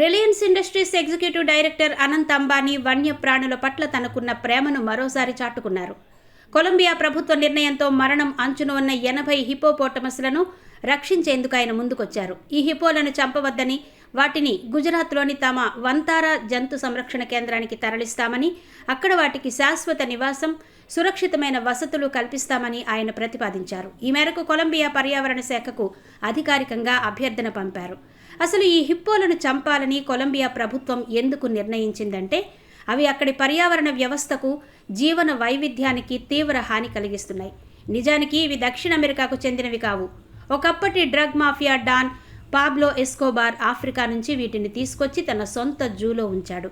Reliance industries executive director Anant Ambani వన్యప్రాణుల పట్ల తనకున్న ప్రేమను మరోసారి చాటుకున్నారు. కొలంబియా ప్రభుత్వ నిర్ణయంతో మరణం అంచున ఉన్న 80 హిపోపోటమస్లను రక్షించేందుకు ఆయన ముందుకొచ్చారు. ఈ హిపోలను చంపవద్దని, వాటిని గుజరాత్లోని తమ వంతారా జంతు సంరక్షణ కేంద్రానికి తరలిస్తామని, అక్కడ వాటికి శాశ్వత నివాసం, సురక్షితమైన వసతులు కల్పిస్తామని ఆయన ప్రతిపాదించారు. ఈ మేరకు కొలంబియా పర్యావరణ శాఖకు అధికారికంగా అభ్యర్థన పంపారు. అసలు ఈ హిప్పోలను చంపాలని కొలంబియా ప్రభుత్వం ఎందుకు నిర్ణయించిందంటే, అవి అక్కడి పర్యావరణ వ్యవస్థకు, జీవన వైవిధ్యానికి తీవ్ర హాని కలిగిస్తున్నాయి. నిజానికి ఇవి దక్షిణ అమెరికాకు చెందినవి కావు. ఒకప్పటి drug mafia don Pablo Escobar Africa నుంచి వీటిని తీసుకొచ్చి తన సొంత జూలో ఉంచాడు.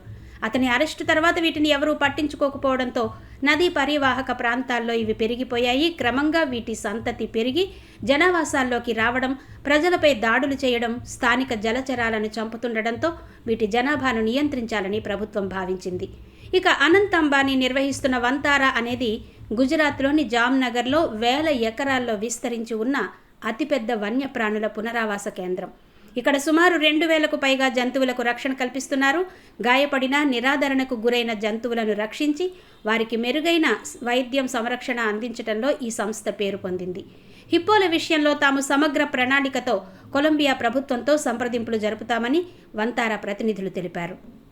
అతని అరెస్టు తర్వాత వీటిని ఎవరూ పట్టించుకోకపోవడంతో నదీ పరివాహక ప్రాంతాల్లో ఇవి పెరిగిపోయాయి. క్రమంగా వీటి సంతతి పెరిగి జనావాసాల్లోకి రావడం, ప్రజలపై దాడులు చేయడం, స్థానిక జలచరాలను చంపుతుండటంతో వీటి జనాభాను నియంత్రించాలని ప్రభుత్వం భావించింది. ఇక అనంత్ అంబానీ నిర్వహిస్తున్న వంతారా అనేది గుజరాత్లోని జామ్నగర్లో వేల ఎకరాల్లో విస్తరించి ఉన్న అతిపెద్ద వన్యప్రాణుల పునరావాస కేంద్రం. ఇక్కడ సుమారు 2000కు పైగా జంతువులకు రక్షణ కల్పిస్తున్నారు. గాయపడిన, నిరాదరణకు గురైన జంతువులను రక్షించి వారికి మెరుగైన వైద్యం, సంరక్షణ అందించడంలో ఈ సంస్థ పేరు పొందింది. హిప్పోల విషయంలో తాము సమగ్ర ప్రణాళికతో కొలంబియా ప్రభుత్వంతో సంప్రదింపులు జరుపుతామని వంతారా ప్రతినిధులు తెలిపారు.